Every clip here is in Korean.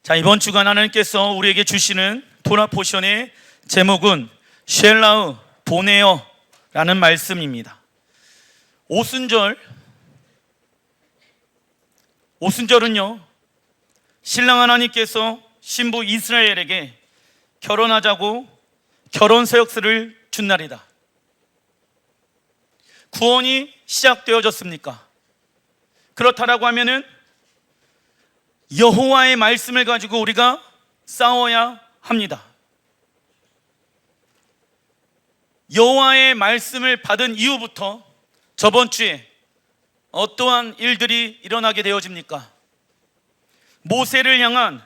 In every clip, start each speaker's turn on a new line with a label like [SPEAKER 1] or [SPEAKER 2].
[SPEAKER 1] 자, 이번 주간 하나님께서 우리에게 주시는 토라 포션의 제목은 쉘라우 보네요 라는 말씀입니다. 오순절은요, 신랑 하나님께서 신부 이스라엘에게 결혼하자고 결혼 서약서를 준 날이다. 구원이 시작되어졌습니까? 그렇다라고 하면은 여호와의 말씀을 가지고 우리가 싸워야 합니다. 여호와의 말씀을 받은 이후부터 저번 주에 어떠한 일들이 일어나게 되어집니까? 모세를 향한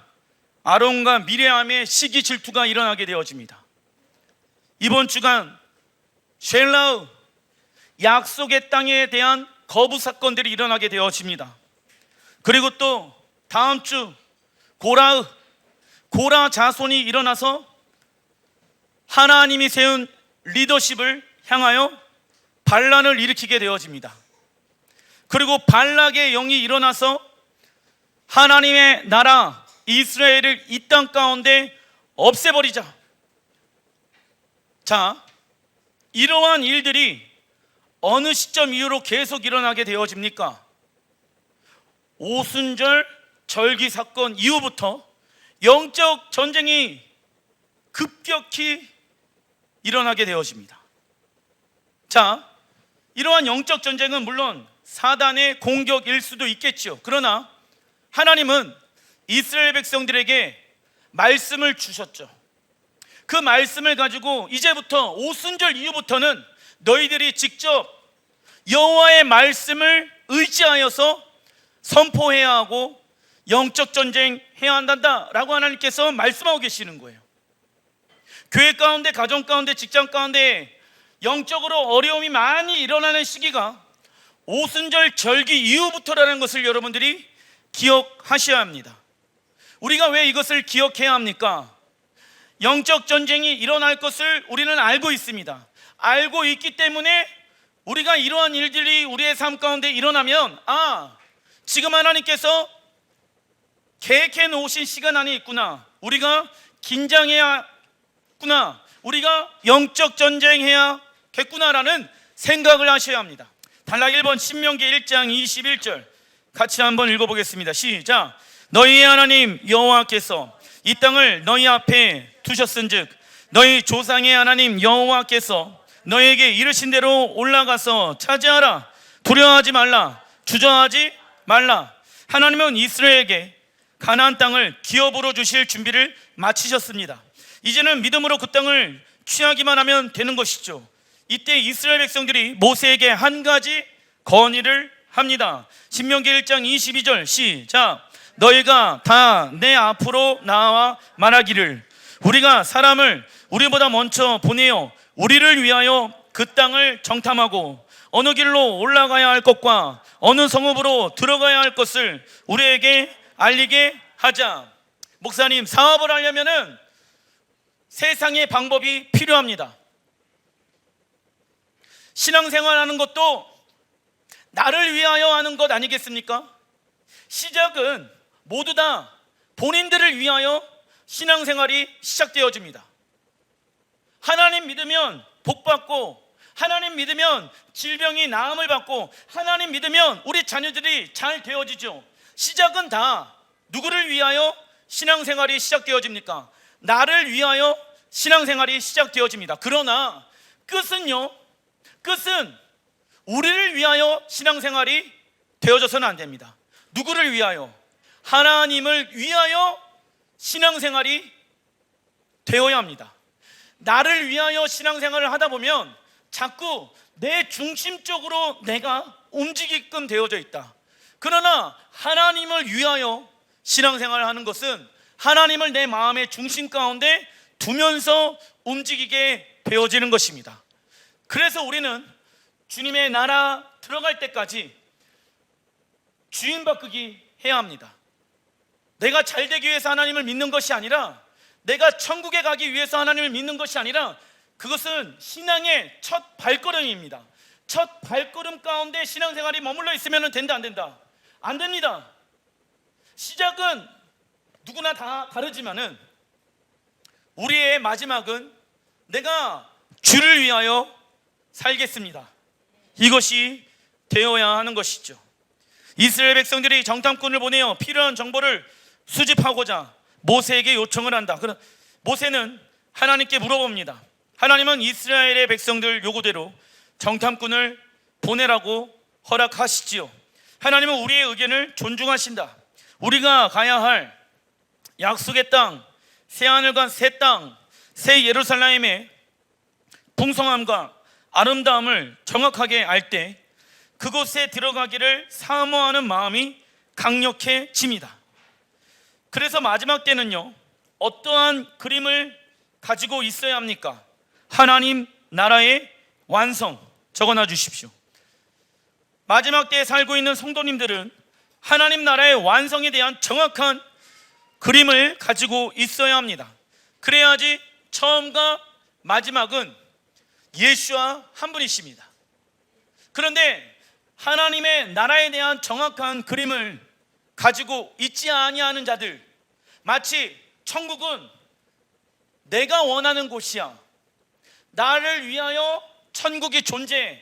[SPEAKER 1] 아론과 미레암의 시기 질투가 일어나게 되어집니다. 이번 주간 쉘라우 약속의 땅에 대한 거부 사건들이 일어나게 되어집니다. 그리고 또 다음 주 고라 자손이 일어나서 하나님이 세운 리더십을 향하여 반란을 일으키게 되어집니다. 그리고 발락의 영이 일어나서 하나님의 나라 이스라엘을 이 땅 가운데 없애버리자. 자, 이러한 일들이 어느 시점 이후로 계속 일어나게 되어집니까? 오순절 절기 사건 이후부터 영적 전쟁이 급격히 일어나게 되어집니다. 자, 이러한 영적 전쟁은 물론 사단의 공격일 수도 있겠죠. 그러나 하나님은 이스라엘 백성들에게 말씀을 주셨죠. 그 말씀을 가지고 이제부터 오순절 이후부터는 너희들이 직접 여호와의 말씀을 의지하여서 선포해야 하고 영적 전쟁 해야 한단다라고 하나님께서 말씀하고 계시는 거예요. 교회 가운데, 가정 가운데, 직장 가운데 영적으로 어려움이 많이 일어나는 시기가 오순절 절기 이후부터라는 것을 여러분들이 기억하셔야 합니다. 우리가 왜 이것을 기억해야 합니까? 영적 전쟁이 일어날 것을 우리는 알고 있습니다. 알고 있기 때문에 우리가 이러한 일들이 우리의 삶 가운데 일어나면 지금 하나님께서 계획해 놓으신 시간 안에 있구나, 우리가 긴장해야겠구나, 우리가 영적 전쟁해야겠구나라는 생각을 하셔야 합니다. 단락 1번 신명기 1장 21절 같이 한번 읽어보겠습니다. 시작. 너희의 하나님 여호와께서 이 땅을 너희 앞에 두셨은즉 너희 조상의 하나님 여호와께서 너희에게 이르신 대로 올라가서 차지하라. 두려워하지 말라. 주저하지 말라. 하나님은 이스라엘에게 가나안 땅을 기업으로 주실 준비를 마치셨습니다. 이제는 믿음으로 그 땅을 취하기만 하면 되는 것이죠. 이때 이스라엘 백성들이 모세에게 한 가지 건의를 합니다. 신명기 1장 22절 시작. 너희가 다 내 앞으로 나와 말하기를 우리가 사람을 우리보다 먼저 보내어 우리를 위하여 그 땅을 정탐하고 어느 길로 올라가야 할 것과 어느 성읍으로 들어가야 할 것을 우리에게 알리게 하자. 목사님, 사업을 하려면은 세상의 방법이 필요합니다. 신앙생활하는 것도 나를 위하여 하는 것 아니겠습니까? 시작은 모두 다 본인들을 위하여 신앙생활이 시작되어집니다. 하나님 믿으면 복받고, 하나님 믿으면 질병이 나음을 받고, 하나님 믿으면 우리 자녀들이 잘 되어지죠. 시작은 다 누구를 위하여 신앙생활이 시작되어집니까? 나를 위하여 신앙생활이 시작되어집니다. 그러나 끝은 우리를 위하여 신앙생활이 되어져서는 안 됩니다. 누구를 위하여? 하나님을 위하여 신앙생활이 되어야 합니다. 나를 위하여 신앙생활을 하다 보면 자꾸 내 중심적으로 내가 움직이게끔 되어져 있다. 그러나 하나님을 위하여 신앙생활을 하는 것은 하나님을 내 마음의 중심 가운데 두면서 움직이게 되어지는 것입니다. 그래서 우리는 주님의 나라 들어갈 때까지 주인 바꾸기 해야 합니다. 내가 잘 되기 위해서 하나님을 믿는 것이 아니라, 내가 천국에 가기 위해서 하나님을 믿는 것이 아니라, 그것은 신앙의 첫 발걸음입니다. 첫 발걸음 가운데 신앙생활이 머물러 있으면 된다, 안 된다? 안 됩니다. 시작은 누구나 다 다르지만은 우리의 마지막은 내가 주를 위하여 살겠습니다, 이것이 되어야 하는 것이죠. 이스라엘 백성들이 정탐꾼을 보내어 필요한 정보를 수집하고자 모세에게 요청을 한다. 그럼 모세는 하나님께 물어봅니다. 하나님은 이스라엘의 백성들 요구대로 정탐꾼을 보내라고 허락하시지요. 하나님은 우리의 의견을 존중하신다. 우리가 가야 할 약속의 땅, 새하늘과 새 땅, 새 예루살렘의 풍성함과 아름다움을 정확하게 알 때 그곳에 들어가기를 사모하는 마음이 강력해집니다. 그래서 마지막 때는요, 어떠한 그림을 가지고 있어야 합니까? 하나님 나라의 완성, 적어놔 주십시오. 마지막 때에 살고 있는 성도님들은 하나님 나라의 완성에 대한 정확한 그림을 가지고 있어야 합니다. 그래야지 처음과 마지막은 예수와 한 분이십니다. 그런데 하나님의 나라에 대한 정확한 그림을 가지고 있지 아니하는 자들, 마치 천국은 내가 원하는 곳이야, 나를 위하여 천국이 존재해,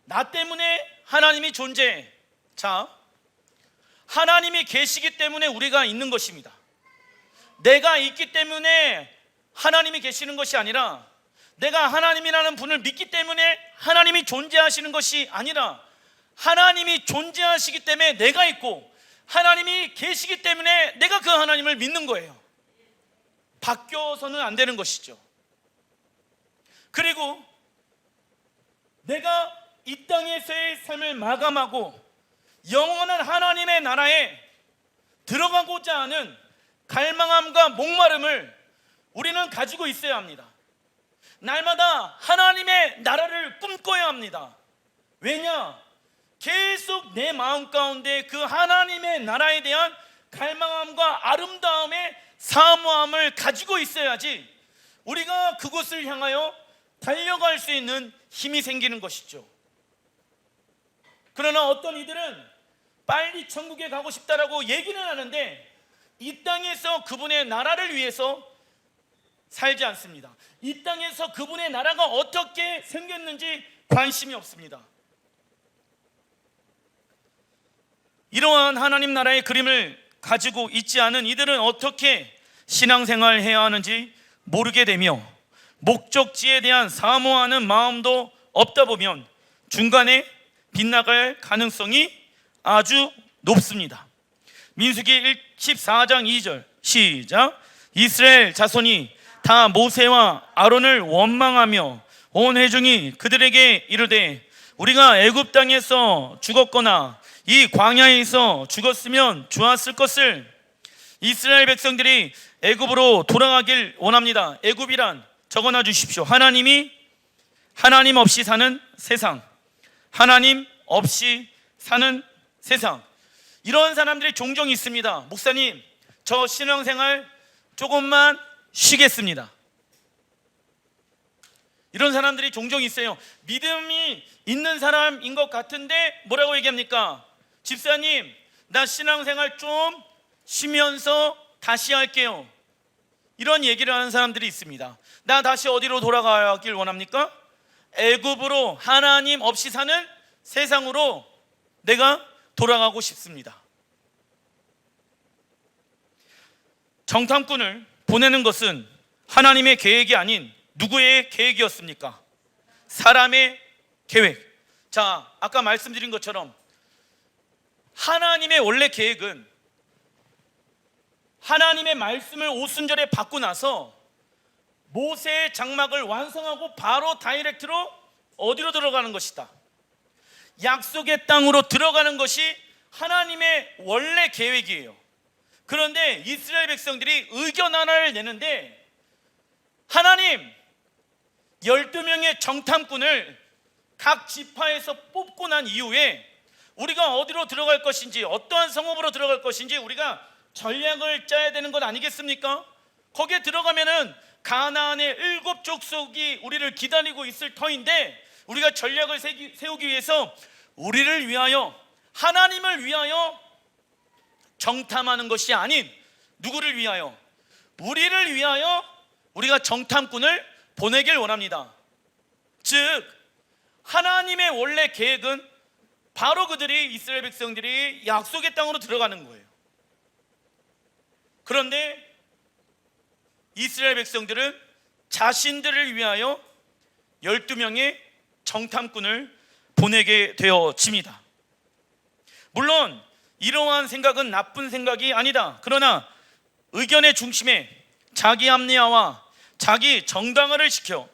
[SPEAKER 1] 나 때문에 하나님이 존재해. 자, 하나님이 계시기 때문에 우리가 있는 것입니다. 내가 있기 때문에 하나님이 계시는 것이 아니라, 내가 하나님이라는 분을 믿기 때문에 하나님이 존재하시는 것이 아니라, 하나님이 존재하시기 때문에 내가 있고, 하나님이 계시기 때문에 내가 그 하나님을 믿는 거예요. 바뀌어서는 안 되는 것이죠. 그리고 내가 이 땅에서의 삶을 마감하고 영원한 하나님의 나라에 들어가고자 하는 갈망함과 목마름을 우리는 가지고 있어야 합니다. 날마다 하나님의 나라를 꿈꿔야 합니다. 왜냐? 계속 내 마음 가운데 그 하나님의 나라에 대한 갈망함과 아름다움의 사모함을 가지고 있어야지 우리가 그곳을 향하여 달려갈 수 있는 힘이 생기는 것이죠. 그러나 어떤 이들은 빨리 천국에 가고 싶다라고 얘기는 하는데 이 땅에서 그분의 나라를 위해서 살지 않습니다. 이 땅에서 그분의 나라가 어떻게 생겼는지 관심이 없습니다. 이러한 하나님 나라의 그림을 가지고 있지 않은 이들은 어떻게 신앙생활을 해야 하는지 모르게 되며 목적지에 대한 사모하는 마음도 없다 보면 중간에 빗나갈 가능성이 아주 높습니다. 민수기 14장 2절 시작. 이스라엘 자손이 다 모세와 아론을 원망하며 온 회중이 그들에게 이르되 우리가 애굽 땅에서 죽었거나 이 광야에서 죽었으면 좋았을 것을. 이스라엘 백성들이 애굽으로 돌아가길 원합니다. 애굽이란 적어놔 주십시오. 하나님 없이 사는 세상, 하나님 없이 사는 세상. 이런 사람들이 종종 있습니다. 목사님, 저 신앙생활 조금만 쉬겠습니다. 이런 사람들이 종종 있어요. 믿음이 있는 사람인 것 같은데 뭐라고 얘기합니까? 집사님, 나 신앙생활 좀 쉬면서 다시 할게요. 이런 얘기를 하는 사람들이 있습니다. 나 다시 어디로 돌아가길 원합니까? 애굽으로, 하나님 없이 사는 세상으로 내가 돌아가고 싶습니다. 정탐꾼을 보내는 것은 하나님의 계획이 아닌 누구의 계획이었습니까? 사람의 계획. 자, 아까 말씀드린 것처럼 하나님의 원래 계획은 하나님의 말씀을 오순절에 받고 나서 모세의 장막을 완성하고 바로 다이렉트로 어디로 들어가는 것이다. 약속의 땅으로 들어가는 것이 하나님의 원래 계획이에요. 그런데 이스라엘 백성들이 의견 하나를 내는데 하나님 12명의 정탐꾼을 각 지파에서 뽑고 난 이후에 우리가 어디로 들어갈 것인지, 어떠한 성읍으로 들어갈 것인지 우리가 전략을 짜야 되는 것 아니겠습니까? 거기에 들어가면은 가나안의 7 족속이 우리를 기다리고 있을 터인데 우리가 전략을 세우기 위해서 우리를 위하여, 하나님을 위하여 정탐하는 것이 아닌 누구를 위하여? 우리를 위하여 우리가 정탐꾼을 보내길 원합니다. 즉 하나님의 원래 계획은 바로 그들이, 이스라엘 백성들이 약속의 땅으로 들어가는 거예요. 그런데 이스라엘 백성들은 자신들을 위하여 12명의 정탐꾼을 보내게 되어집니다. 물론 이러한 생각은 나쁜 생각이 아니다. 그러나 의견의 중심에 자기 합리화와 자기 정당화를 시켜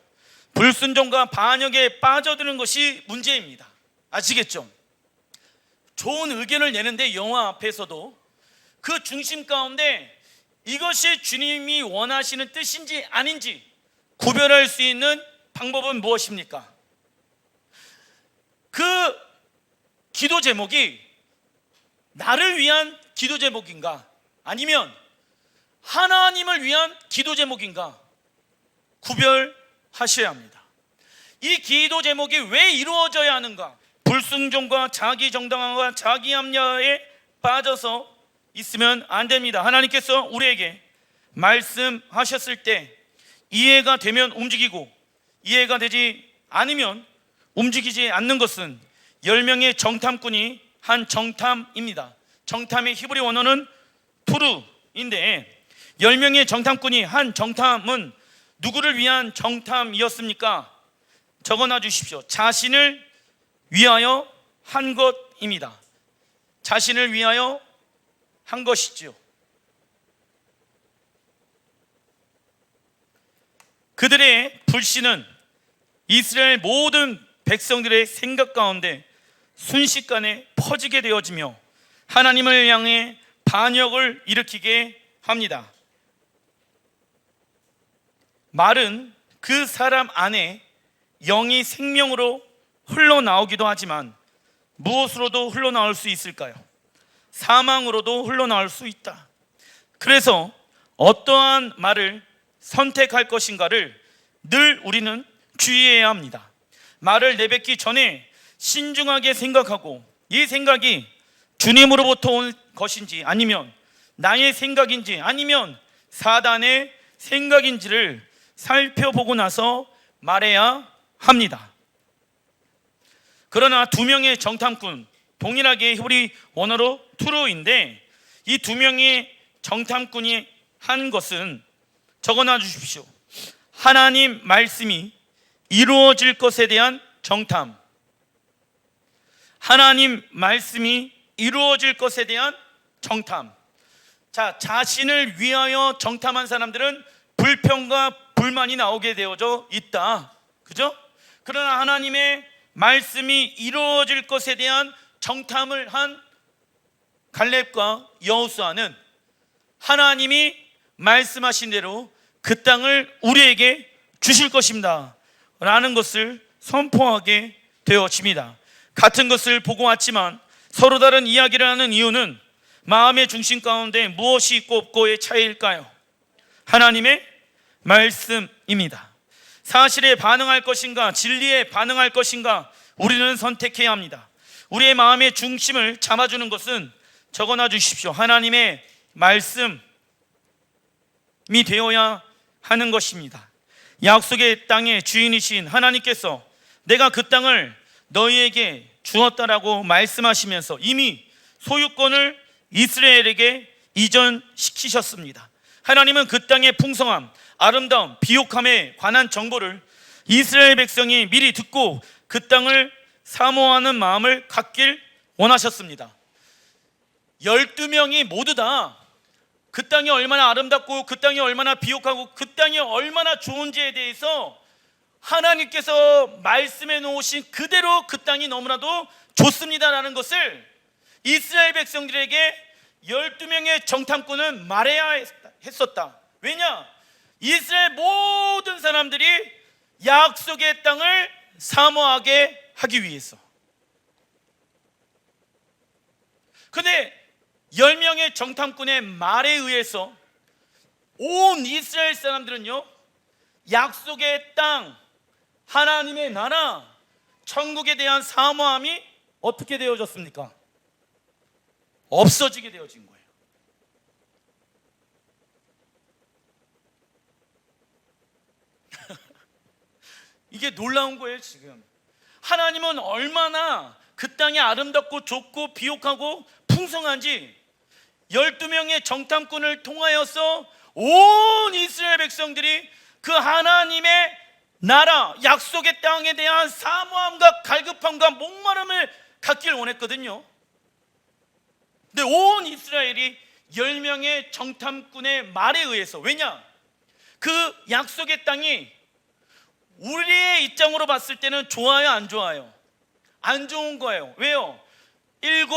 [SPEAKER 1] 불순종과 반역에 빠져드는 것이 문제입니다. 아시겠죠? 좋은 의견을 내는데 영화 앞에서도 그 중심 가운데 이것이 주님이 원하시는 뜻인지 아닌지 구별할 수 있는 방법은 무엇입니까? 그 기도 제목이 나를 위한 기도 제목인가? 아니면 하나님을 위한 기도 제목인가? 구별하셔야 합니다. 이 기도 제목이 왜 이루어져야 하는가? 불순종과 자기 정당화와 자기 합리화에 빠져서 있으면 안 됩니다. 하나님께서 우리에게 말씀하셨을 때 이해가 되면 움직이고 이해가 되지 않으면 움직이지 않는 것은 10명의 정탐꾼이 한 정탐입니다. 정탐의 히브리 원어는 투르인데 10명의 정탐꾼이 한 정탐은 누구를 위한 정탐이었습니까? 적어놔 주십시오. 자신을 위하여 한 것입니다. 자신을 위하여 한 것이지요. 그들의 불신은 이스라엘 모든 백성들의 생각 가운데 순식간에 퍼지게 되어지며 하나님을 향해 반역을 일으키게 합니다. 말은 그 사람 안에 영이 생명으로 흘러나오기도 하지만 무엇으로도 흘러나올 수 있을까요? 사망으로도 흘러나올 수 있다. 그래서 어떠한 말을 선택할 것인가를 늘 우리는 주의해야 합니다. 말을 내뱉기 전에 신중하게 생각하고 이 생각이 주님으로부터 온 것인지 아니면 나의 생각인지 아니면 사단의 생각인지를 살펴보고 나서 말해야 합니다. 그러나 2명의 정탐꾼, 동일하게 히브리 원어로 투르인데 이 2명의 정탐꾼이 한 것은 적어놔 주십시오. 하나님 말씀이 이루어질 것에 대한 정탐. 하나님 말씀이 이루어질 것에 대한 정탐. 자, 자신을 위하여 정탐한 사람들은 불평과 불만이 나오게 되어져 있다. 그죠? 그러나 하나님의 말씀이 이루어질 것에 대한 정탐을 한 갈렙과 여호수아는 하나님이 말씀하신 대로 그 땅을 우리에게 주실 것입니다 라는 것을 선포하게 되어집니다. 같은 것을 보고 왔지만 서로 다른 이야기를 하는 이유는 마음의 중심 가운데 무엇이 있고 없고의 차이일까요? 하나님의 말씀입니다. 사실에 반응할 것인가 진리에 반응할 것인가 우리는 선택해야 합니다. 우리의 마음의 중심을 잡아주는 것은 적어놔 주십시오. 하나님의 말씀이 되어야 하는 것입니다. 약속의 땅의 주인이신 하나님께서 내가 그 땅을 너희에게 주었다라고 말씀하시면서 이미 소유권을 이스라엘에게 이전시키셨습니다. 하나님은 그 땅의 풍성함, 아름다움, 비옥함에 관한 정보를 이스라엘 백성이 미리 듣고 그 땅을 사모하는 마음을 갖길 원하셨습니다. 12명이 모두 다 그 땅이 얼마나 아름답고 그 땅이 얼마나 비옥하고 그 땅이 얼마나 좋은지에 대해서 하나님께서 말씀해 놓으신 그대로 그 땅이 너무나도 좋습니다라는 것을 이스라엘 백성들에게 12명의 정탐꾼은 말해야 했었다. 왜냐? 이스라엘 모든 사람들이 약속의 땅을 사모하게 하기 위해서. 근데 10명의 정탐꾼의 말에 의해서 온 이스라엘 사람들은요, 약속의 땅, 하나님의 나라, 천국에 대한 사모함이 어떻게 되어졌습니까? 없어지게 되어진 거예요. 이게 놀라운 거예요. 지금 하나님은 얼마나 그 땅이 아름답고 좁고 비옥하고 풍성한지 12명의 정탐꾼을 통하여서 온 이스라엘 백성들이 그 하나님의 나라 약속의 땅에 대한 사모함과 갈급함과 목마름을 갖길 원했거든요. 근데 온 이스라엘이 10명의 정탐꾼의 말에 의해서, 왜냐? 그 약속의 땅이 우리의 입장으로 봤을 때는 좋아요, 안 좋아요? 안 좋은 거예요. 왜요? 7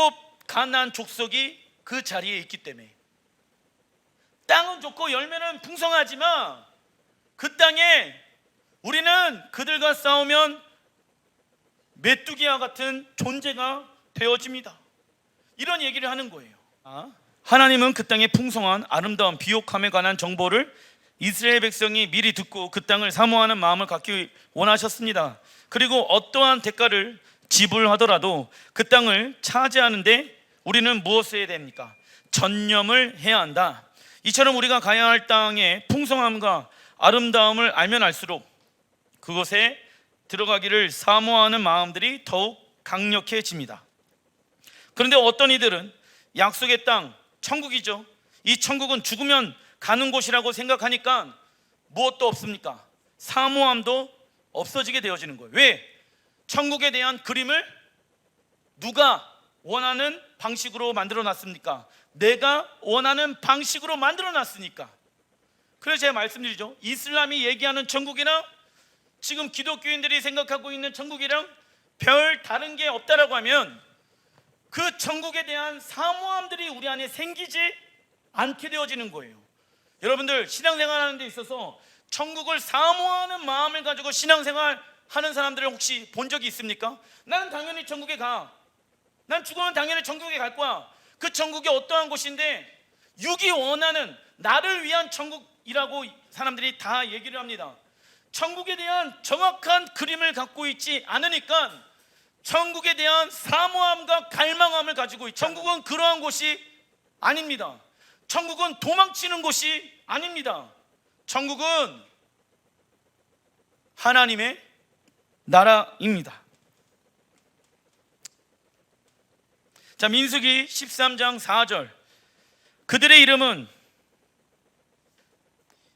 [SPEAKER 1] 가나안 족속이 그 자리에 있기 때문에. 땅은 좋고 열매는 풍성하지만 그 땅에 우리는 그들과 싸우면 메뚜기와 같은 존재가 되어집니다. 이런 얘기를 하는 거예요. 하나님은 그 땅의 풍성한 아름다운 비옥함에 관한 정보를 이스라엘 백성이 미리 듣고 그 땅을 사모하는 마음을 갖기 원하셨습니다. 그리고 어떠한 대가를 지불하더라도 그 땅을 차지하는데 우리는 무엇을 해야 됩니까? 전념을 해야 한다. 이처럼 우리가 가야 할 땅의 풍성함과 아름다움을 알면 알수록 그곳에 들어가기를 사모하는 마음들이 더욱 강력해집니다. 그런데 어떤 이들은 약속의 땅, 천국이죠. 이 천국은 죽으면 가는 곳이라고 생각하니까 무엇도 없습니까? 사모함도 없어지게 되어지는 거예요. 왜? 천국에 대한 그림을 누가 원하는 방식으로 만들어 놨습니까? 내가 원하는 방식으로 만들어 놨으니까. 그래서 제가 말씀드리죠. 이슬람이 얘기하는 천국이랑 지금 기독교인들이 생각하고 있는 천국이랑 별 다른 게 없다라고 하면 그 천국에 대한 사모함들이 우리 안에 생기지 않게 되어지는 거예요. 여러분들 신앙생활 하는 데 있어서 천국을 사모하는 마음을 가지고 신앙생활 하는 사람들을 혹시 본 적이 있습니까? 나는 당연히 천국에 가. 난 죽으면 당연히 천국에 갈 거야. 그 천국이 어떠한 곳인데 육이 원하는 나를 위한 천국이라고 사람들이 다 얘기를 합니다. 천국에 대한 정확한 그림을 갖고 있지 않으니까 천국에 대한 사모함과 갈망함을 가지고 있죠. 천국은 그러한 곳이 아닙니다. 천국은 도망치는 곳이 아닙니다. 천국은 하나님의 나라입니다. 자, 민수기 13장 4절. 그들의 이름은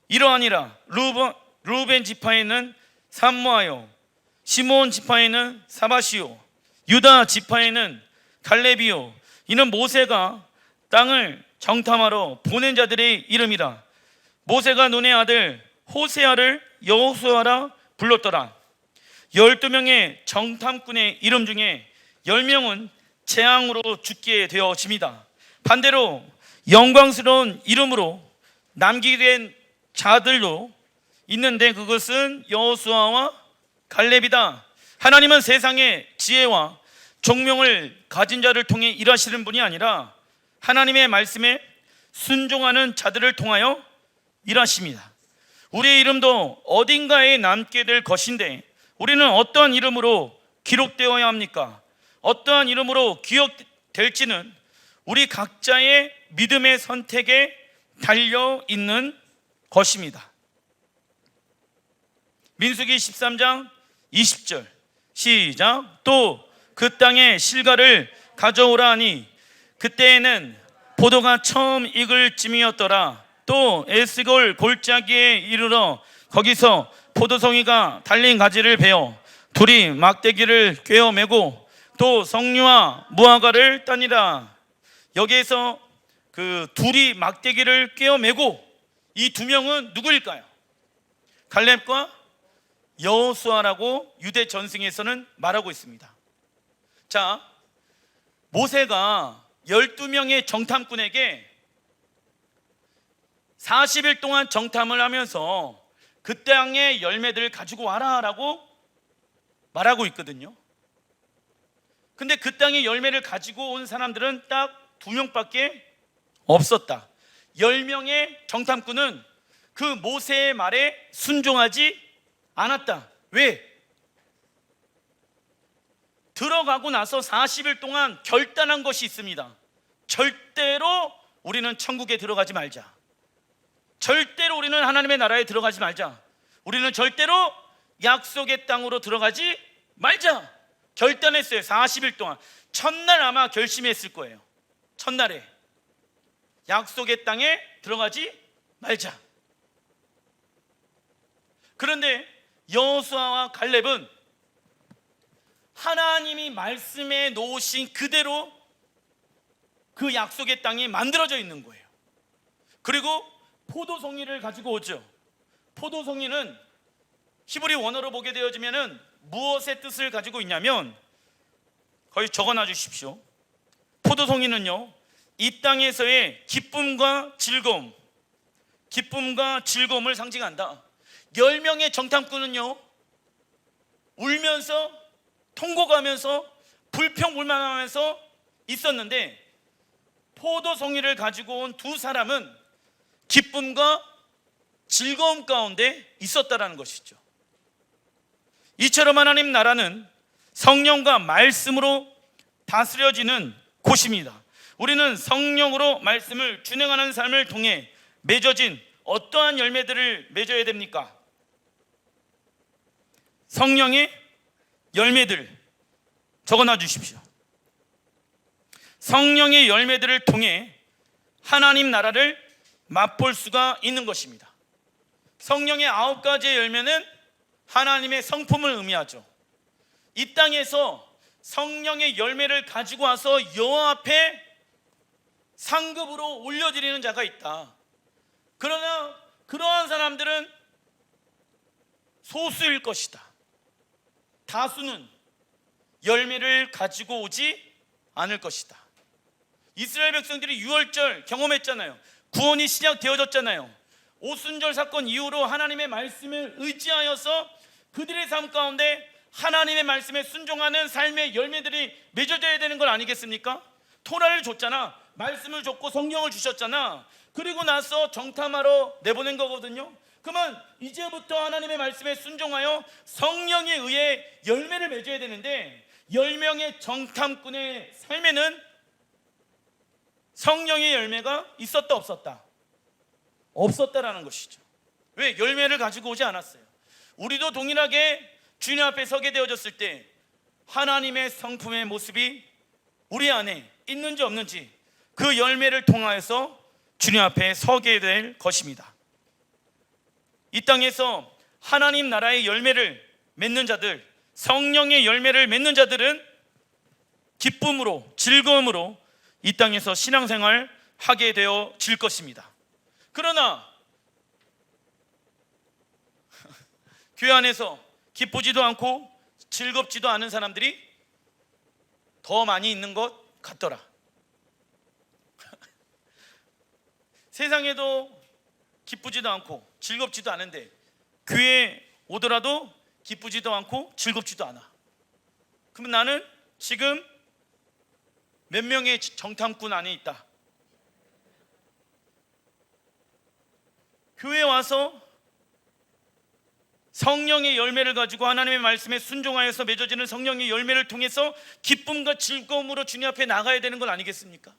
[SPEAKER 1] 이러하니라. 루벤 지파에는 삼모아요, 시므온 지파에는 사바시요, 유다 지파에는 갈렙이요. 이는 모세가 땅을 정탐하러 보낸 자들의 이름이라. 모세가 눈의 아들 호세아를 여호수아라 불렀더라. 12명의 정탐꾼의 이름 중에 10명은 재앙으로 죽게 되어집니다. 반대로 영광스러운 이름으로 남기된 자들도 있는데 그것은 여호수아와 갈렙이다. 하나님은 세상의 지혜와 종명을 가진 자를 통해 일하시는 분이 아니라 하나님의 말씀에 순종하는 자들을 통하여 일하십니다. 우리의 이름도 어딘가에 남게 될 것인데 우리는 어떠한 이름으로 기록되어야 합니까? 어떠한 이름으로 기억될지는 우리 각자의 믿음의 선택에 달려 있는 것입니다. 민수기 13장 20절 시작. 또 그 땅에 실과를 가져오라 하니 그때에는 포도가 처음 익을 쯤이었더라. 또 에스골 골짜기에 이르러 거기서 포도송이가 달린 가지를 베어 둘이 막대기를 꿰어 메고 또 석류와 무화과를 따니라. 여기에서 그 둘이 막대기를 꿰어 메고 이 두 명은 누구일까요? 갈렙과 여호수아라고 유대 전승에서는 말하고 있습니다. 자, 모세가 12명의 정탐꾼에게 40일 동안 정탐을 하면서 그 땅의 열매들을 가지고 와라 라고 말하고 있거든요. 근데 그 땅의 열매를 가지고 온 사람들은 딱 2명밖에 없었다. 10명의 정탐꾼은 그 모세의 말에 순종하지 않았다. 왜? 들어가고 나서 40일 동안 결단한 것이 있습니다. 절대로 우리는 천국에 들어가지 말자. 절대로 우리는 하나님의 나라에 들어가지 말자. 우리는 절대로 약속의 땅으로 들어가지 말자 결단했어요. 40일 동안. 첫날 아마 결심했을 거예요. 첫날에 약속의 땅에 들어가지 말자. 그런데 여호수아와 갈렙은 하나님이 말씀해 놓으신 그대로 그 약속의 땅이 만들어져 있는 거예요. 그리고 포도송이를 가지고 오죠. 포도송이는 히브리 원어로 보게 되어지면은 무엇의 뜻을 가지고 있냐면, 거기 적어놔 주십시오. 포도송이는요, 이 땅에서의 기쁨과 즐거움을 상징한다. 10명의 정탐꾼은요, 울면서 통곡하면서 불평불만하면서 있었는데, 포도송이를 가지고 온 두 사람은 기쁨과 즐거움 가운데 있었다라는 것이죠. 이처럼 하나님 나라는 성령과 말씀으로 다스려지는 곳입니다. 우리는 성령으로 말씀을 준행하는 삶을 통해 맺어진 어떠한 열매들을 맺어야 됩니까? 성령의 열매들 적어놔 주십시오. 성령의 열매들을 통해 하나님 나라를 맛볼 수가 있는 것입니다. 성령의 9가지의 열매는 하나님의 성품을 의미하죠. 이 땅에서 성령의 열매를 가지고 와서 여호와 앞에 상급으로 올려드리는 자가 있다. 그러나 그러한 사람들은 소수일 것이다. 다수는 열매를 가지고 오지 않을 것이다. 이스라엘 백성들이 유월절 경험했잖아요. 구원이 시작되어졌잖아요. 오순절 사건 이후로 하나님의 말씀을 의지하여서 그들의 삶 가운데 하나님의 말씀에 순종하는 삶의 열매들이 맺어져야 되는 걸 아니겠습니까? 토라를 줬잖아. 말씀을 줬고 성경을 주셨잖아. 그리고 나서 정탐하러 내보낸 거거든요. 그러면 이제부터 하나님의 말씀에 순종하여 성령에 의해 열매를 맺어야 되는데, 10명의 정탐꾼의 삶에는 성령의 열매가 있었다 없었다? 없었다라는 것이죠. 왜? 열매를 가지고 오지 않았어요. 우리도 동일하게 주님 앞에 서게 되어졌을 때 하나님의 성품의 모습이 우리 안에 있는지 없는지 그 열매를 통하여서 주님 앞에 서게 될 것입니다. 이 땅에서 하나님 나라의 열매를 맺는 자들, 성령의 열매를 맺는 자들은 기쁨으로 즐거움으로 이 땅에서 신앙생활 하게 되어질 것입니다. 그러나 교회 안에서 기쁘지도 않고 즐겁지도 않은 사람들이 더 많이 있는 것 같더라. 세상에도 기쁘지도 않고 즐겁지도 않은데 교회에 오더라도 기쁘지도 않고 즐겁지도 않아. 그러면 나는 지금 몇 명의 정탐꾼 안에 있다. 교회에 와서 성령의 열매를 가지고 하나님의 말씀에 순종하여서 맺어지는 성령의 열매를 통해서 기쁨과 즐거움으로 주님 앞에 나가야 되는 건 아니겠습니까?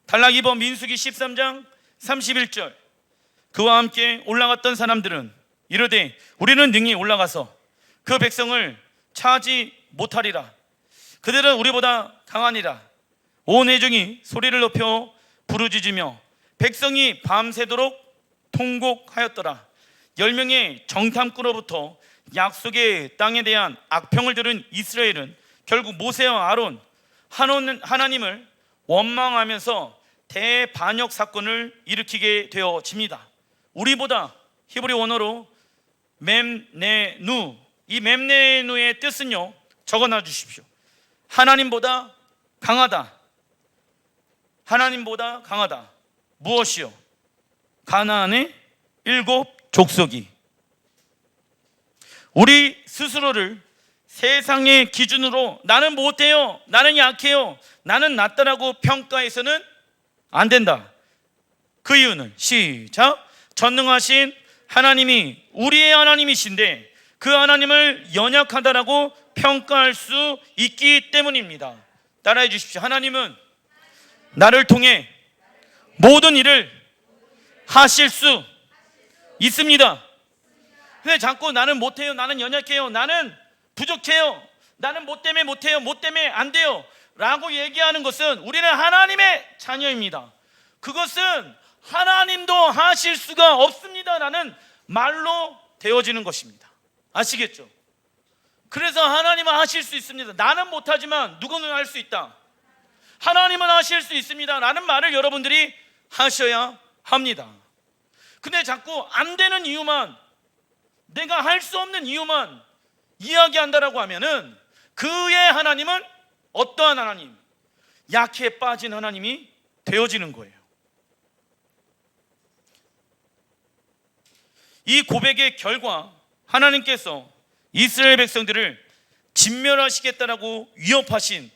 [SPEAKER 1] 단락 2번 민수기 13장 31절, 그와 함께 올라갔던 사람들은 이르되 우리는 능히 올라가서 그 백성을 차지 못하리라. 그들은 우리보다 강하니라. 온 회중이 소리를 높여 부르짖으며 백성이 밤새도록 통곡하였더라. 10명의 정탐꾼으로부터 약속의 땅에 대한 악평을 들은 이스라엘은 결국 모세와 아론, 하나님을 원망하면서 대반역 사건을 일으키게 되어집니다. 우리보다 히브리 원어로 memnenu, 이 memnenu의 뜻은요, 적어놔 주십시오. 하나님보다 강하다. 하나님보다 강하다. 무엇이요? 가나안의 7 족속이. 우리 스스로를 세상의 기준으로 나는 못해요, 나는 약해요, 나는 낫다라고 평가해서는 안 된다. 그 이유는 시작, 전능하신 하나님이 우리의 하나님이신데 그 하나님을 연약하다라고 평가할 수 있기 때문입니다. 따라해 주십시오. 하나님은 나를 통해 모든 일을 하실 수 있습니다. 근데 자꾸 나는 못해요, 나는 연약해요, 나는 부족해요, 나는 뭐 때문에 못해요, 뭐 때문에 안 돼요 라고 얘기하는 것은 우리는 하나님의 자녀입니다. 그것은 하나님도 하실 수가 없습니다 라는 말로 되어지는 것입니다. 아시겠죠? 그래서 하나님은 하실 수 있습니다, 나는 못하지만 누구는 할 수 있다, 하나님은 하실 수 있습니다 라는 말을 여러분들이 하셔야 합니다. 근데 자꾸 안 되는 이유만, 내가 할 수 없는 이유만 이야기한다라고 하면은 그의 하나님은 어떠한 하나님? 약해 빠진 하나님이 되어지는 거예요. 이 고백의 결과 하나님께서 이스라엘 백성들을 진멸하시겠다라고 위협하신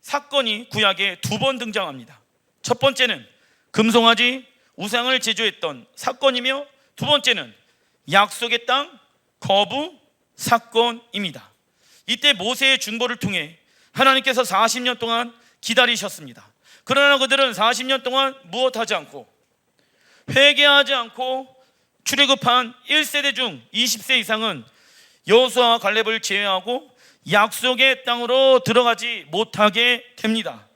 [SPEAKER 1] 사건이 구약에 2번 등장합니다. 첫 번째는 금송아지 우상을 제조했던 사건이며, 두 번째는 약속의 땅 거부 사건입니다. 이때 모세의 중보를 통해 하나님께서 40년 동안 기다리셨습니다. 그러나 그들은 40년 동안 무엇하지 않고 회개하지 않고 출애굽한 1세대 중 20세 이상은 여호수아와 갈렙을 제외하고 약속의 땅으로 들어가지 못하게 됩니다.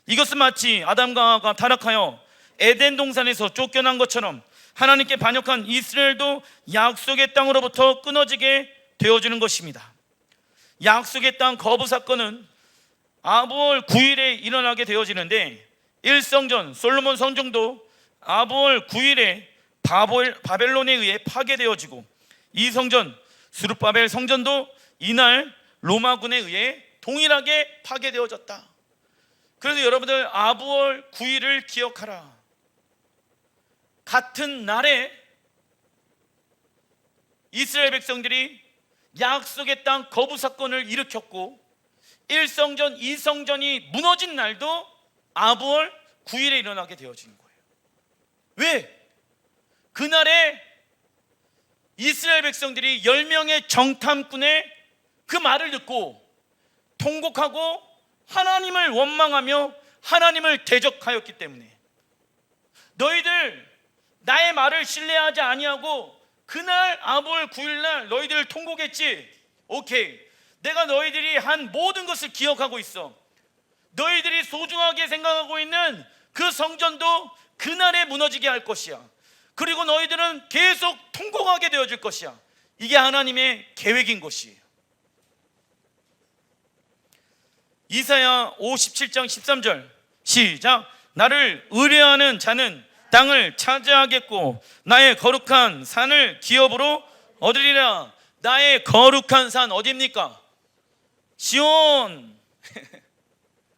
[SPEAKER 1] 이것은 마치 아담과 하와가 타락하여 에덴 동산에서 쫓겨난 것처럼 하나님께 반역한 이스라엘도 약속의 땅으로부터 끊어지게 되어지는 것입니다. 약속의 땅 거부 사건은 아부월 9일에 일어나게 되어지는데, 1성전 솔로몬 성전도 아부월 9일에 바벨론에 의해 파괴되어지고, 2성전 스룹바벨 성전도 이날 로마군에 의해 동일하게 파괴되어졌다. 그래서 여러분들 아부월 9일을 기억하라. 같은 날에 이스라엘 백성들이 약속의 땅 거부 사건을 일으켰고, 1성전 2성전이 무너진 날도 아부월 9일에 일어나게 되어진 거예요. 왜? 그날에 이스라엘 백성들이 10명의 정탐꾼의 그 말을 듣고 통곡하고 하나님을 원망하며 하나님을 대적하였기 때문에, 너희들 나의 말을 신뢰하지 아니하고 그날 아부월 9일날 너희들 통곡했지? 오케이, 내가 너희들이 한 모든 것을 기억하고 있어. 너희들이 소중하게 생각하고 있는 그 성전도 그날에 무너지게 할 것이야. 그리고 너희들은 계속 통곡하게 되어질 것이야. 이게 하나님의 계획인 것이에요. 이사야 57장 13절 시작. 나를 의뢰하는 자는 땅을 차지하겠고 나의 거룩한 산을 기업으로 얻으리라. 나의 거룩한 산 어디입니까? 시온.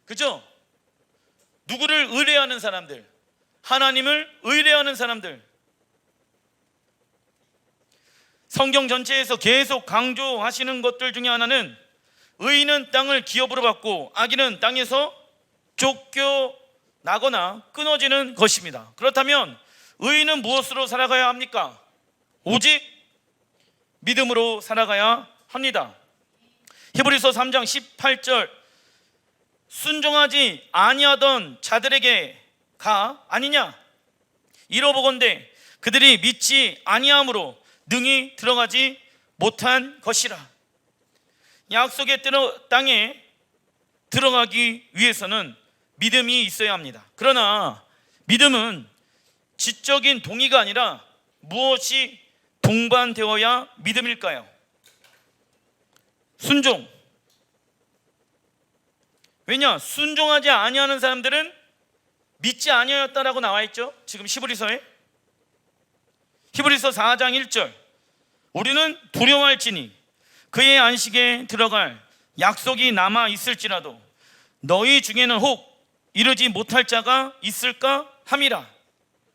[SPEAKER 1] 그죠? 누구를 의뢰하는 사람들? 하나님을 의뢰하는 사람들. 성경 전체에서 계속 강조하시는 것들 중에 하나는 의인은 땅을 기업으로 받고 악인은 땅에서 쫓겨나거나 끊어지는 것입니다. 그렇다면 의인은 무엇으로 살아가야 합니까? 오직 믿음으로 살아가야 합니다. 히브리서 3장 18절 순종하지 아니하던 자들에게가 아니냐 이러보건대 그들이 믿지 아니함으로 능히 들어가지 못한 것이라. 약속의 땅에 들어가기 위해서는 믿음이 있어야 합니다. 그러나 믿음은 지적인 동의가 아니라 무엇이 동반되어야 믿음일까요? 순종. 왜냐? 순종하지 아니하는 사람들은 믿지 아니하였다라고 나와 있죠. 지금 히브리서에. 히브리서 4장 1절 우리는 두려워할지니 그의 안식에 들어갈 약속이 남아 있을지라도 너희 중에는 혹 이르지 못할 자가 있을까 함이라.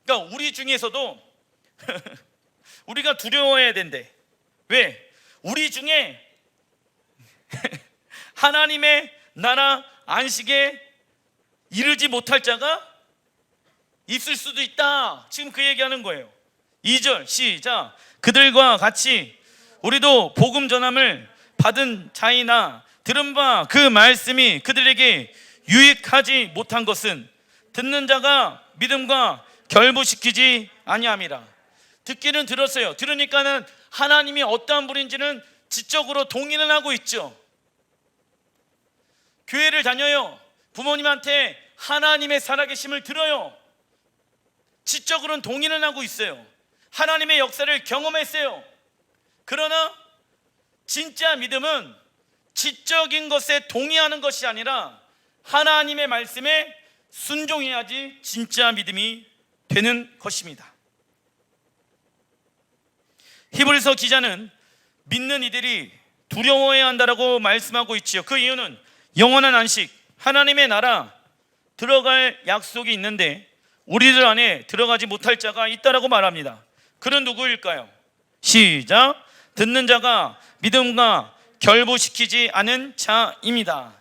[SPEAKER 1] 그러니까 우리 중에서도 우리가 두려워해야 된대. 왜? 우리 중에 하나님의 나라 안식에 이르지 못할 자가 있을 수도 있다. 지금 그 얘기하는 거예요. 2절 시작. 그들과 같이 우리도 복음 전함을 받은 자이나 들은 바 그 말씀이 그들에게 유익하지 못한 것은 듣는 자가 믿음과 결부시키지 아니함이라. 듣기는 들었어요. 들으니까는 하나님이 어떠한 분인지는 지적으로 동의는 하고 있죠. 교회를 다녀요. 부모님한테 하나님의 살아계심을 들어요. 지적으로는 동의는 하고 있어요. 하나님의 역사를 경험했어요. 그러나 진짜 믿음은 지적인 것에 동의하는 것이 아니라 하나님의 말씀에 순종해야지 진짜 믿음이 되는 것입니다. 히브리서 기자는 믿는 이들이 두려워해야 한다라고 말씀하고 있지요. 그 이유는 영원한 안식, 하나님의 나라 들어갈 약속이 있는데 우리들 안에 들어가지 못할 자가 있다라고 말합니다. 그는 누구일까요? 시작. 듣는 자가 믿음과 결부시키지 않은 자입니다.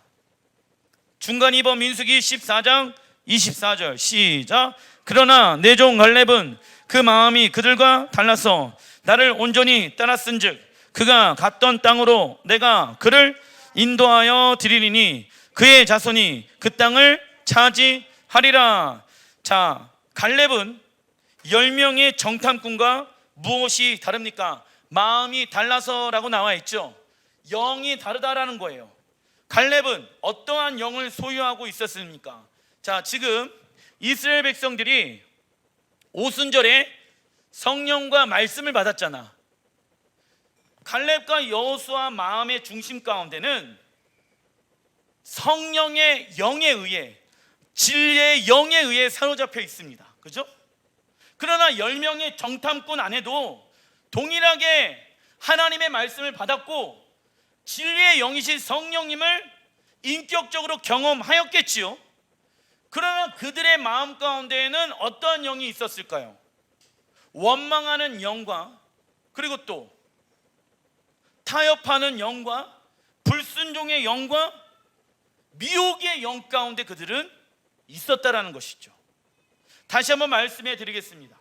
[SPEAKER 1] 중간 2번 민수기 14장 24절 시작. 그러나 내 종 갈렙은 그 마음이 그들과 달라서 나를 온전히 따랐은즉 그가 갔던 땅으로 내가 그를 인도하여 드리리니 그의 자손이 그 땅을 차지하리라. 자, 갈렙은 10명의 정탐꾼과 무엇이 다릅니까? 마음이 달라서라고 나와 있죠. 영이 다르다라는 거예요. 갈렙은 어떠한 영을 소유하고 있었습니까? 자, 지금 이스라엘 백성들이 오순절에 성령과 말씀을 받았잖아. 갈렙과 여호수아 마음의 중심 가운데는 성령의 영에 의해, 진리의 영에 의해 사로잡혀 있습니다. 그죠? 그러나 10명의 정탐꾼 안에도 동일하게 하나님의 말씀을 받았고 진리의 영이신 성령님을 인격적으로 경험하였겠지요. 그러나 그들의 마음 가운데에는 어떠한 영이 있었을까요? 원망하는 영과 그리고 또 타협하는 영과 불순종의 영과 미혹의 영 가운데 그들은 있었다라는 것이죠. 다시 한번 말씀해 드리겠습니다.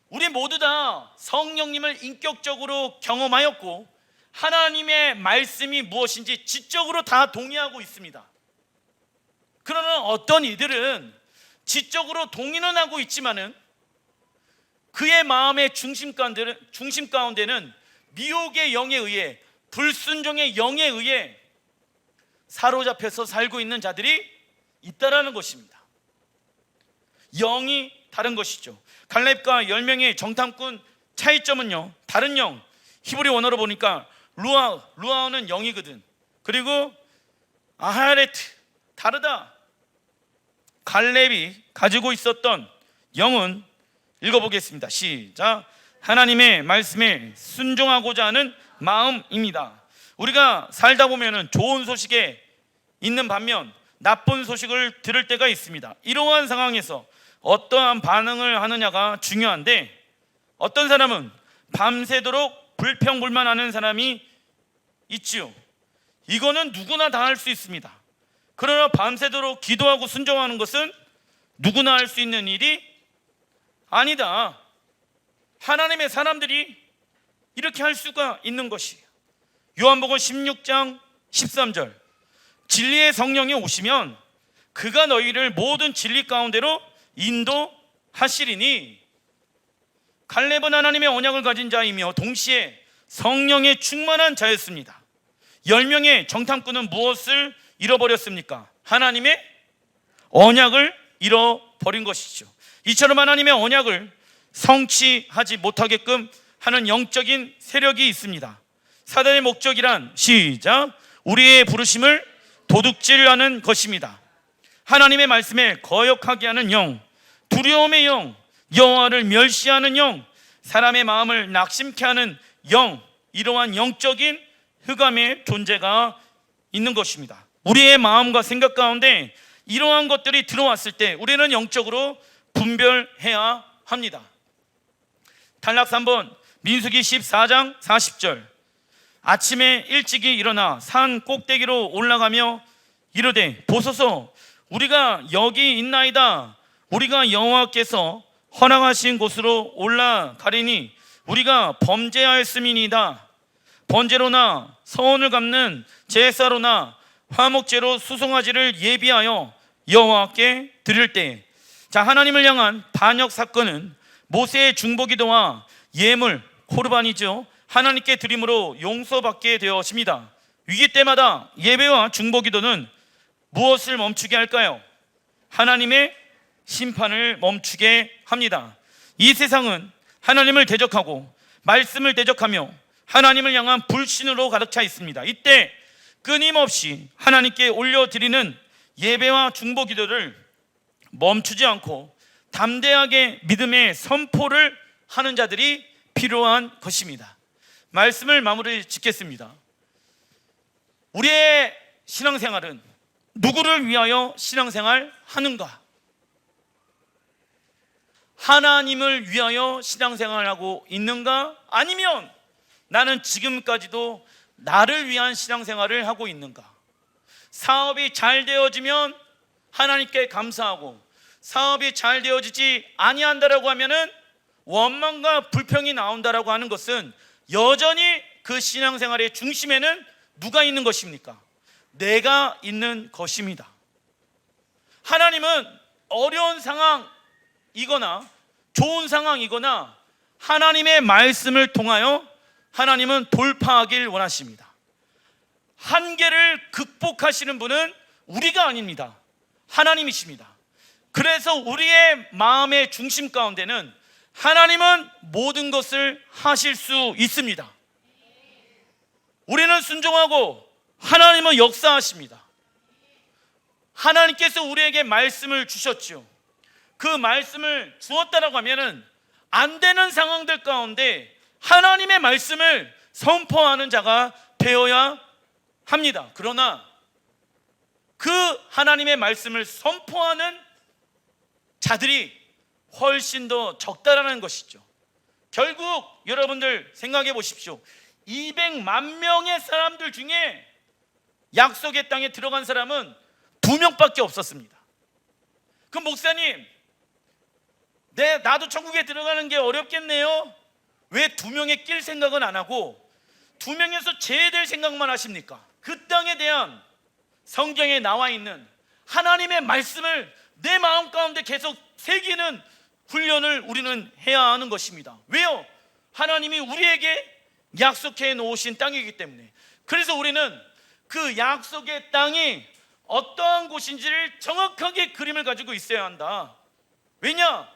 [SPEAKER 1] 우리 모두 다 성령님을 인격적으로 경험하였고 하나님의 말씀이 무엇인지 지적으로 다 동의하고 있습니다. 그러나 어떤 이들은 지적으로 동의는 하고 있지만은 그의 마음의 중심 가운데는 미혹의 영에 의해, 불순종의 영에 의해 사로잡혀서 살고 있는 자들이 있다라는 것입니다. 영이 다른 것이죠. 갈렙과 10명의 정탐꾼 차이점은요, 다른 영, 히브리 원어로 보니까 루아우는 영이거든. 그리고 아하레트, 다르다. 갈렙이 가지고 있었던 영은 읽어보겠습니다. 시작. 하나님의 말씀에 순종하고자 하는 마음입니다. 우리가 살다 보면은 좋은 소식에 있는 반면 나쁜 소식을 들을 때가 있습니다. 이러한 상황에서 어떠한 반응을 하느냐가 중요한데, 어떤 사람은 밤새도록 불평불만하는 사람이 있지요. 이거는 누구나 다 할 수 있습니다. 그러나 밤새도록 기도하고 순종하는 것은 누구나 할 수 있는 일이 아니다. 하나님의 사람들이 이렇게 할 수가 있는 것이에요. 요한복음 16장 13절. 진리의 성령이 오시면 그가 너희를 모든 진리 가운데로 인도하시리니. 갈렙은 하나님의 언약을 가진 자이며 동시에 성령에 충만한 자였습니다. 10명의 정탐꾼은 무엇을 잃어버렸습니까? 하나님의 언약을 잃어버린 것이죠. 이처럼 하나님의 언약을 성취하지 못하게끔 하는 영적인 세력이 있습니다. 사단의 목적이란 시작. 우리의 부르심을 도둑질하는 것입니다. 하나님의 말씀에 거역하게 하는 영, 두려움의 영, 여호와를 멸시하는 영, 사람의 마음을 낙심케 하는 영, 이러한 영적인 흑암의 존재가 있는 것입니다. 우리의 마음과 생각 가운데 이러한 것들이 들어왔을 때 우리는 영적으로 분별해야 합니다. 탈락 3번 민수기 14장 40절. 아침에 일찍이 일어나 산 꼭대기로 올라가며 이르되 보소서 우리가 여기 있나이다. 우리가 여호와께서 허락하신 곳으로 올라가리니 우리가 범죄하였음이니이다. 번제로나 서원을 갚는 제사로나 화목제로 수송아지를 예비하여 여호와께 드릴 때. 자, 하나님을 향한 반역 사건은 모세의 중보기도와 예물, 코르반이죠. 하나님께 드림으로 용서받게 되었습니다. 위기 때마다 예배와 중보기도는 무엇을 멈추게 할까요? 하나님의 심판을 멈추게 합니다. 이 세상은 하나님을 대적하고 말씀을 대적하며 하나님을 향한 불신으로 가득 차 있습니다. 이때 끊임없이 하나님께 올려드리는 예배와 중보기도를 멈추지 않고 담대하게 믿음의 선포를 하는 자들이 필요한 것입니다. 말씀을 마무리 짓겠습니다. 우리의 신앙생활은 누구를 위하여 신앙생활 하는가? 하나님을 위하여 신앙생활하고 있는가? 아니면 나는 지금까지도 나를 위한 신앙생활을 하고 있는가? 사업이 잘 되어지면 하나님께 감사하고 사업이 잘 되어지지 아니한다라고 하면은 원망과 불평이 나온다라고 하는 것은 여전히 그 신앙생활의 중심에는 누가 있는 것입니까? 내가 있는 것입니다. 하나님은 어려운 상황이거나 좋은 상황이거나 하나님의 말씀을 통하여 하나님은 돌파하길 원하십니다. 한계를 극복하시는 분은 우리가 아닙니다. 하나님이십니다. 그래서 우리의 마음의 중심 가운데는 하나님은 모든 것을 하실 수 있습니다. 우리는 순종하고 하나님은 역사하십니다. 하나님께서 우리에게 말씀을 주셨죠. 그 말씀을 주었다라고 하면은 안 되는 상황들 가운데 하나님의 말씀을 선포하는 자가 되어야 합니다. 그러나 그 하나님의 말씀을 선포하는 자들이 훨씬 더 적다라는 것이죠. 결국 여러분들 생각해 보십시오. 200만 명의 사람들 중에 약속의 땅에 들어간 사람은 2명밖에 없었습니다. 그럼 목사님, 나도 천국에 들어가는 게 어렵겠네요. 왜 2명에 낄 생각은 안 하고 2명에서 제외될 생각만 하십니까? 그 땅에 대한 성경에 나와 있는 하나님의 말씀을 내 마음 가운데 계속 새기는 훈련을 우리는 해야 하는 것입니다. 왜요? 하나님이 우리에게 약속해 놓으신 땅이기 때문에. 그래서 우리는 그 약속의 땅이 어떠한 곳인지를 정확하게 그림을 가지고 있어야 한다. 왜냐?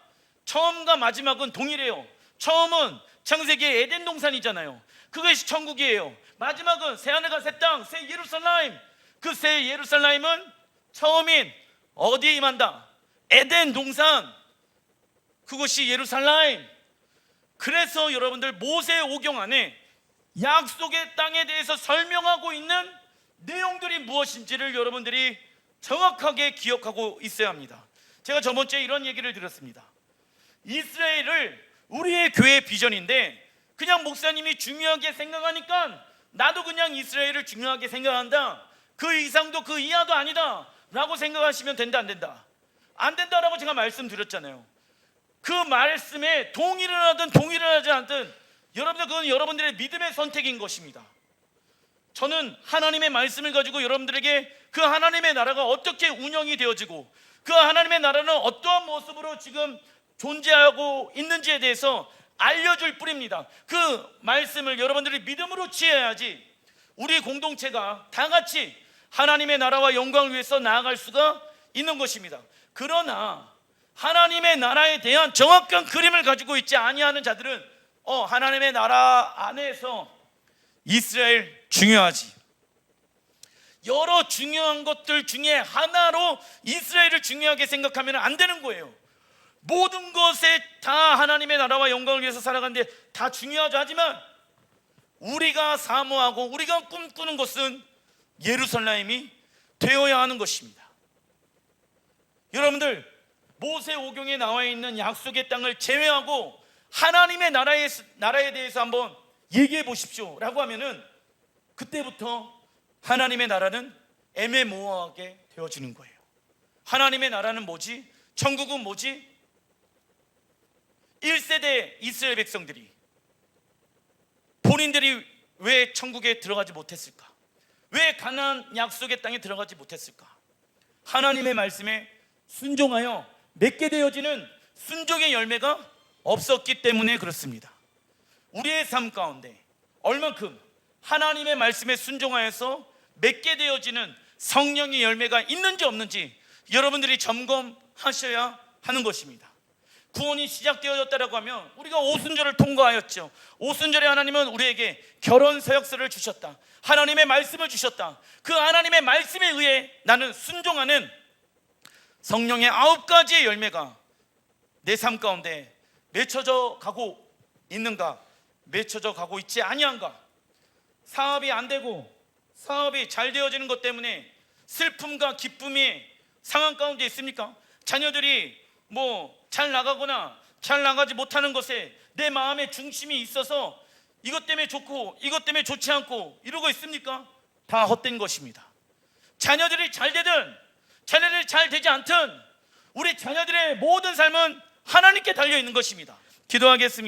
[SPEAKER 1] 처음과 마지막은 동일해요. 처음은 창세기의 에덴 동산이잖아요. 그것이 천국이에요. 마지막은 새하늘과 새 땅, 새 예루살렘. 그 새 예루살렘은 처음인 어디에 임한다? 에덴 동산. 그것이 예루살렘. 그래서 여러분들 모세 오경 안에 약속의 땅에 대해서 설명하고 있는 내용들이 무엇인지를 여러분들이 정확하게 기억하고 있어야 합니다. 제가 저번 주에 이런 얘기를 드렸습니다. 이스라엘을 우리의 교회 비전인데 그냥 목사님이 중요하게 생각하니까 나도 그냥 이스라엘을 중요하게 생각한다, 그 이상도 그 이하도 아니다 라고 생각하시면 된다. 안 된다? 안 된다라고 제가 말씀드렸잖아요. 그 말씀에 동의를 하든 동의를 하지 않든 여러분들, 그건 여러분들의 믿음의 선택인 것입니다. 저는 하나님의 말씀을 가지고 여러분들에게 그 하나님의 나라가 어떻게 운영이 되어지고 그 하나님의 나라는 어떠한 모습으로 지금 존재하고 있는지에 대해서 알려줄 뿐입니다. 그 말씀을 여러분들이 믿음으로 취해야지 우리 공동체가 다 같이 하나님의 나라와 영광을 위해서 나아갈 수가 있는 것입니다. 그러나 하나님의 나라에 대한 정확한 그림을 가지고 있지 아니하는 자들은 하나님의 나라 안에서 이스라엘 중요하지, 여러 중요한 것들 중에 하나로 이스라엘을 중요하게 생각하면 안 되는 거예요. 모든 것에 다 하나님의 나라와 영광을 위해서 살아가는데 다 중요하죠. 하지만 우리가 사모하고 우리가 꿈꾸는 것은 예루살렘이 되어야 하는 것입니다. 여러분들, 모세 오경에 나와 있는 약속의 땅을 제외하고 하나님의 나라에 대해서 한번 얘기해 보십시오 라고 하면은 그때부터 하나님의 나라는 애매모호하게 되어지는 거예요. 하나님의 나라는 뭐지? 천국은 뭐지? 1세대 이스라엘 백성들이 본인들이 왜 천국에 들어가지 못했을까? 왜 가나안 약속의 땅에 들어가지 못했을까? 하나님의 말씀에 순종하여 맺게 되어지는 순종의 열매가 없었기 때문에 그렇습니다. 우리의 삶 가운데 얼만큼 하나님의 말씀에 순종하여서 맺게 되어지는 성령의 열매가 있는지 없는지 여러분들이 점검하셔야 하는 것입니다. 구원이 시작되어졌다라고 하면 우리가 오순절을 통과하였죠. 오순절에 하나님은 우리에게 결혼 서약서를 주셨다. 하나님의 말씀을 주셨다. 그 하나님의 말씀에 의해 나는 순종하는 성령의 9가지의 열매가 내 삶 가운데 맺혀져 가고 있는가, 맺혀져 가고 있지 아니한가. 사업이 안 되고 사업이 잘 되어지는 것 때문에 슬픔과 기쁨의 상황 가운데 있습니까? 자녀들이 잘 나가거나 잘 나가지 못하는 것에 내 마음의 중심이 있어서 이것 때문에 좋고 이것 때문에 좋지 않고 이러고 있습니까? 다 헛된 것입니다. 자녀들이 잘 되든 자녀들이 잘 되지 않든 우리 자녀들의 모든 삶은 하나님께 달려 있는 것입니다. 기도하겠습니다.